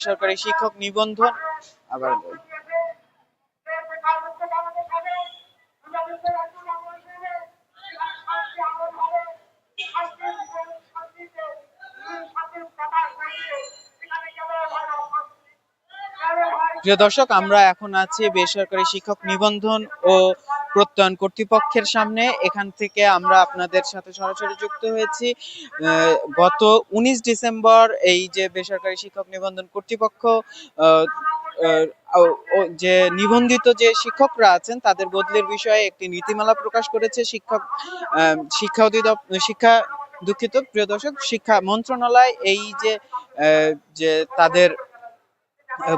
বেসরকারি শিক্ষক নিবন্ধন আবার প্রিয় দর্শক, আমরা এখন আছি বেসরকারি শিক্ষক নিবন্ধন ও প্রত্যয়ন কর্তৃপক্ষের সামনে। এখান থেকে আমরা আপনাদের সাথে সরাসরি যুক্ত হয়েছি। গত 19 ডিসেম্বর এই যে বেসরকারি শিক্ষক নিবন্ধন কর্তৃপক্ষ যে নিবন্ধিত যে শিক্ষকরা আছেন তাদের বদলির বিষয়ে একটি নীতিমালা প্রকাশ করেছে শিক্ষা দুঃখিত প্রিয় দর্শক, শিক্ষা মন্ত্রণালয়। এই যে তাদের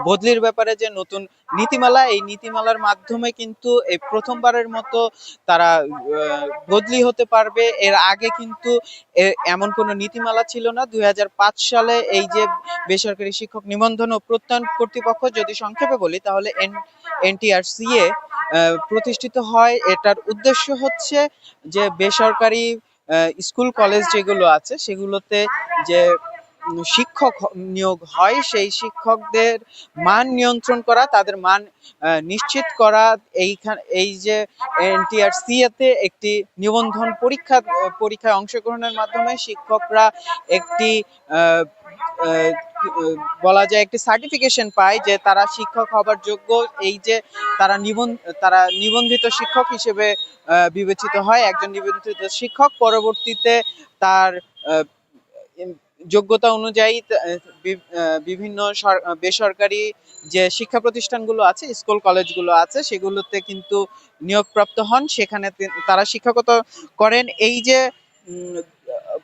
বদলির ব্যাপারে যে নতুন নীতিমালা, এই নীতিমালার মাধ্যমে কিন্তু এই প্রথমবারের মতো তারা বদলি হতে পারবে। এর আগে কিন্তু এমন কোনো নীতিমালা ছিল না। 2005 সালে এই যে বেসরকারি শিক্ষক নিবন্ধন ও প্রত্যয়ন কর্তৃপক্ষ, যদি সংক্ষেপে বলি তাহলে এনটিআরসিএ প্রতিষ্ঠিত হয়। এটার উদ্দেশ্য হচ্ছে যে বেসরকারি স্কুল কলেজ যেগুলো আছে সেগুলোতে যে শিক্ষক নিয়োগ হয় সেই শিক্ষকদের মান নিয়ন্ত্রণ করা, তাদের মান নিশ্চিত করা। এই যে এনটিআরসিএ তে একটি নিবন্ধন পরীক্ষায় অংশগ্রহণের মাধ্যমে শিক্ষকরা একটি বলা যায় একটি সার্টিফিকেশন পায় যে তারা শিক্ষক হবার যোগ্য। এই যে তারা নিবন্ধিত শিক্ষক হিসেবে বিবেচিত হয়। একজন নিবন্ধিত শিক্ষক পরবর্তীতে তার যোগ্যতা অনুযায়ী বিভিন্ন বেসরকারি যে শিক্ষা প্রতিষ্ঠানগুলো আছে, স্কুল কলেজগুলো আছে, সেগুলোতে কিন্তু নিয়োগপ্রাপ্ত হন, সেখানে তারা শিক্ষকতা করেন। এই যে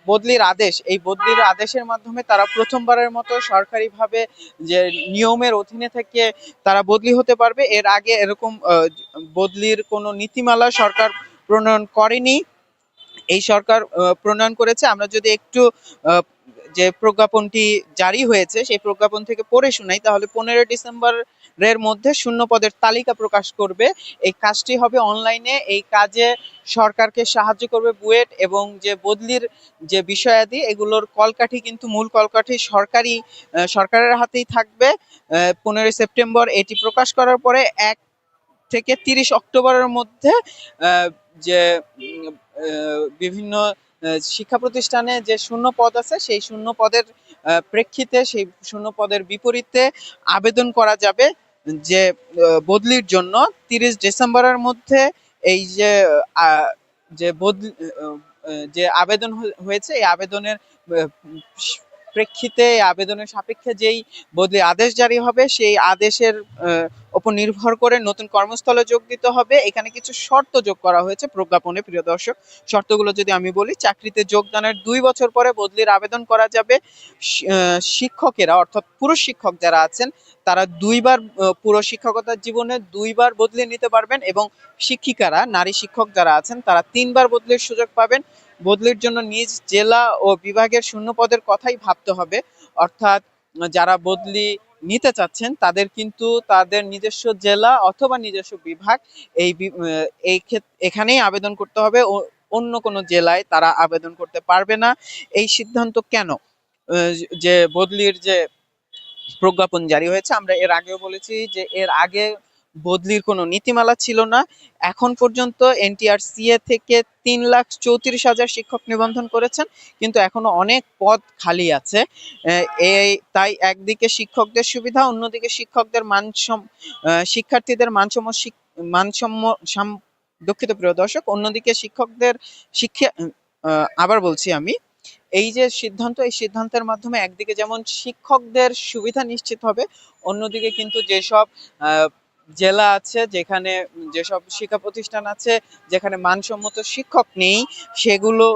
বদলির আদেশ, এই বদলির আদেশের মাধ্যমে তারা প্রথমবারের মতো সরকারিভাবে যে নিয়মের অধীনে থেকে তারা বদলি হতে পারবে। এর আগে এরকম বদলির কোনো নীতিমালা সরকার প্রণয়ন করেনি, এই সরকার প্রণয়ন করেছে। আমরা যদি একটু যে প্রজ্ঞাপনটি জারি হয়েছে সেই প্রজ্ঞাপন থেকে পড়ে শোনাই তাহলে 15 ডিসেম্বরের মধ্যে শূন্য পদের তালিকা প্রকাশ করবে। এই কাজটি হবে অনলাইনে। এই কাজে সরকারকে সাহায্য করবে বুয়েট, এবং যে বদলির যে বিষয়াদি এগুলোর কলকাঠি কিন্তু মূল কলকাঠি সরকারের হাতেই থাকবে। 15 সেপ্টেম্বর এটি প্রকাশ করার পরে 1 থেকে 30 অক্টোবরের মধ্যে যে বিভিন্ন শিক্ষা প্রতিষ্ঠানে যে শূন্য পদ আছে সেই শূন্য পদের প্রেক্ষিতে, সেই শূন্য পদের বিপরীতে আবেদন করা যাবে যে বদলির জন্য। 30 ডিসেম্বরের মধ্যে এই যে আবেদন হয়েছে এই আবেদনের প্রেক্ষিতে, আবেদনের সাপেক্ষে যেই বদলি আদেশ জারি হবে সেই আদেশের উপর নির্ভর করে নতুন কর্মস্থলে যোগ দিতে হবে। এখানে কিছু শর্ত যোগ করা হয়েছে প্রজ্ঞাপনে। প্রিয় দর্শক, শর্তগুলো যদি আমি বলি, চাকরিতে যোগদানের 2 বছর পরে বদলির আবেদন করা যাবে। শিক্ষকেরা অর্থাৎ পুরুষ শিক্ষক যারা আছেন তারা 2 বার পুরো শিক্ষকতার জীবনে 2 বার বদলি নিতে পারবেন, এবং শিক্ষিকারা, নারী শিক্ষক যারা আছেন তারা 3 বার বদলির সুযোগ পাবেন। বদলির জন্য নিজ জেলা ও বিভাগের শূন্য পদের কথাই ভাবতে হবে। অর্থাৎ যারা বদলি নিতে চাচ্ছেন তাদের কিন্তু তাদের নিজস্ব জেলা অথবা নিজস্ব বিভাগ এখানেই আবেদন করতে হবে। অন্য কোনো জেলায় তারা আবেদন করতে পারবে না। এই সিদ্ধান্ত কেন? যে বদলির যে প্রজ্ঞাপন জারি হয়েছে, আমরা এর আগেও বলেছি যে এর আগে বদলির কোনো নীতিমালা ছিল না। এখন পর্যন্ত এনটিআরসিএ থেকে 3,34,000 শিক্ষক নিবন্ধন করেছেন, কিন্তু এখনো অনেক পদ খালি আছে। তাই একদিকে শিক্ষকদের সুবিধা, অন্যদিকে শিক্ষার্থীদের দুঃখিত প্রিয় দর্শক, অন্যদিকে শিক্ষকদের শিক্ষা আবার বলছি আমি, এই যে সিদ্ধান্ত, এই সিদ্ধান্তের মাধ্যমে একদিকে যেমন শিক্ষকদের সুবিধা নিশ্চিত হবে, অন্যদিকে কিন্তু যেসব জেলা আছে, যেখানে যেসব শিক্ষা প্রতিষ্ঠান আছে যেখানে মানসম্মত শিক্ষক নেই সেগুলো,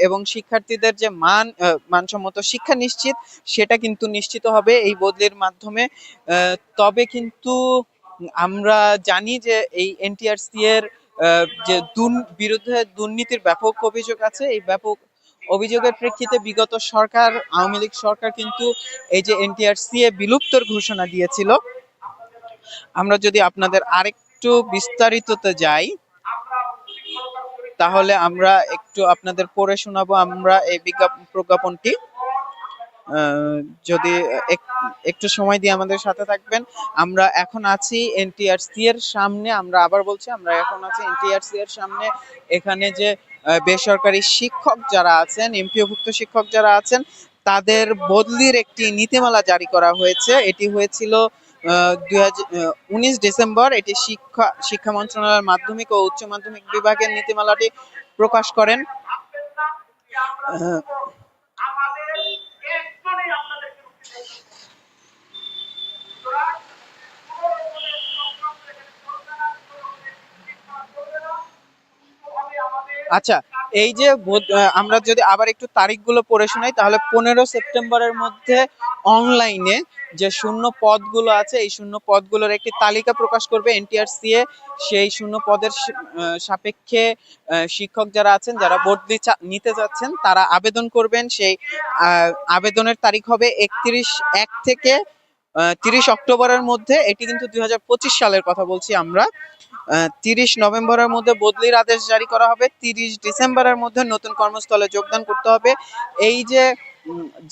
এবং শিক্ষার্থীদের যে মানসম্মত শিক্ষা নিশ্চিত, সেটা কিন্তু নিশ্চিত হবে এই বদলির মাধ্যমে। তবে কিন্তু আমরা জানি যে এই এনটিআরসি এর যে বিরুদ্ধে দুর্নীতির ব্যাপক অভিযোগ আছে। এই ব্যাপক অভিযোগের প্রেক্ষিতে বিগত সরকার, আওয়ামী লীগ সরকার কিন্তু এই যে এনটিআরসিএ বিলুপ্তর ঘোষণা দিয়েছিল। আমরা যদি আপনাদের আরেকটু বিস্তারিততে যাই তাহলে আমরা একটু আপনাদের পড়ে শোনাবো আমরা এই প্রজ্ঞাপনটি। আহ, যদি একটু সময় দিয়ে আমাদের সাথে থাকবেন। আমরা এখন আছি এনটিআরসি এর সামনে, আমরা আবার বলছি আমরা এখন আছি এনটিআরসি এর সামনে। এখানে যে বেসরকারি শিক্ষক যারা আছেন, এমপিওভুক্ত শিক্ষক যারা আছেন, তাদের বদলির একটি নীতিমালা জারি করা হয়েছে। এটি হয়েছিল 19 ডিসেম্বর। এটি শিক্ষা মন্ত্রণালয়ের মাধ্যমিক ও উচ্চ মাধ্যমিক বিভাগের নীতিমালাটি প্রকাশ করেন। আহ, আচ্ছা, এই যে আমরা যদি আবার একটু তারিখগুলো পড়ে শোনাই, তাহলে 15 সেপ্টেম্বরের মধ্যে অনলাইনে যে শূন্য পদগুলো আছে, এই শূন্য পদগুলোর একটি তালিকা প্রকাশ করবে এনটিআরসিএ। সেই শূন্য পদের সাপেক্ষে শিক্ষক যারা আছেন, যারা বদলি নিতে যাচ্ছেন, তারা আবেদন করবেন। সেই আবেদনের তারিখ হবে 31 থেকে 30 অক্টোবরের মধ্যে। এটি কিন্তু 2025 সালের কথা বলছি আমরা। 30 নভেম্বরের মধ্যে বদলির আদেশ জারি করা হবে। 30 ডিসেম্বরের মধ্যে নতুন কর্মস্থলে যোগদান করতে হবে। এই যে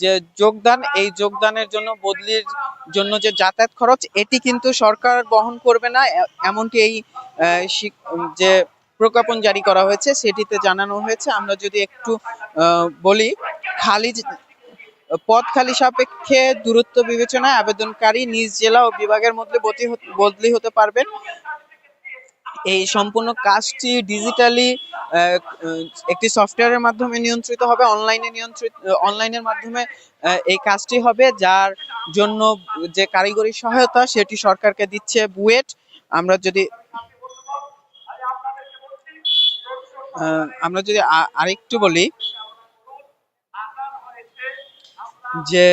যে যোগদান, এই যোগদানের জন্য বদলির জন্য যে যাতায়াত খরচ, এটি কিন্তু সরকার বহন করবে না, এমনটি এই যে প্রজ্ঞাপন জারি করা হয়েছে সেটিতে জানানো হয়েছে। আমরা যদি একটু বলি, খালি পদ খালি সাপেক্ষে দূরত্ব বিবেচনায় আবেদনকারী নিজ জেলা ও বিভাগের মধ্যে বদলি হতে পারবেন। এই সম্পূর্ণ কাজটি ডিজিটালি একটি সফটওয়্যারের মাধ্যমে নিয়ন্ত্রিত হবে, অনলাইনের মাধ্যমে এই কাজটি হবে, যার জন্য যে কারিগরি সহায়তা সেটি সরকারকে দিচ্ছে বুয়েট। আমরা যদি আরেকটু বলি যে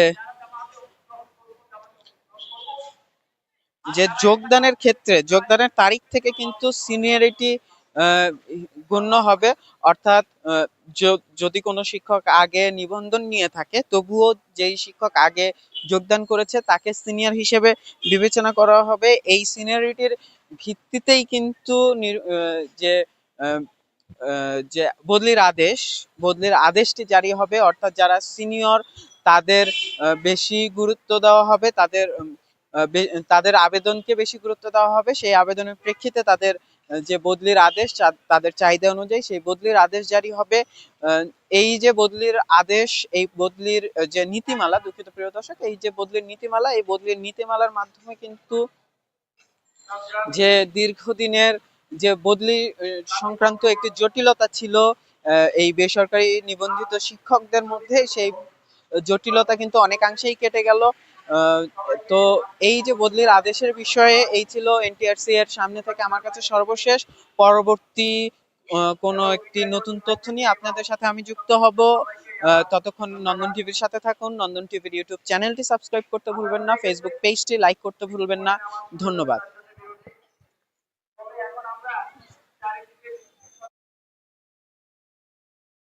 যোগদানের ক্ষেত্রে যোগদানের তারিখ থেকে কিন্তু সিনিয়রিটি গণ্য হবে। অর্থাৎ যদি কোনো শিক্ষক আগে নিবন্ধন নিয়ে থাকে, তবুও যেই শিক্ষক আগে যোগদান করেছে তাকে সিনিয়র হিসেবে বিবেচনা করা হবে। এই সিনিয়রিটির ভিত্তিতেই কিন্তু যে আহ, যে বদলির আদেশটি জারি হবে। অর্থাৎ যারা সিনিয়র তাদের বেশি গুরুত্ব দেওয়া হবে, তাদের আবেদনকে বেশি গুরুত্ব দেওয়া হবে। সেই আবেদনের প্রেক্ষিতে তাদের যে বদলির আদেশ, তাদের চাহিদা অনুযায়ী সেই বদলির আদেশ জারি হবে। এই যে বদলির আদেশ, এই বদলির যে নীতিমালা, দুঃখিত প্রিয় দর্শক, এই যে বদলির নীতিমালা, এই বদলির নীতিমালার মাধ্যমে কিন্তু যে দীর্ঘদিনের যে বদলি সংক্রান্ত একটি জটিলতা ছিল এই বেসরকারি নিবন্ধিত শিক্ষকদের মধ্যে, সেই জটিলতা কিন্তু অনেকাংশেই কেটে গেল। তো এই যে বদলির আদেশের বিষয়ে এই ছিল এনটিআরসি এর সামনে থেকে আমার কাছে সর্বশেষ। পরবর্তী কোনো একটি নতুন তথ্য নিয়ে আপনাদের সাথে আমি যুক্ত হব। ততক্ষণ নন্দন টিভির সাথে থাকুন। নন্দন টিভির ইউটিউব চ্যানেলটি সাবস্ক্রাইব করতে ভুলবেন না, ফেসবুক পেজটি লাইক করতে ভুলবেন না। ধন্যবাদ।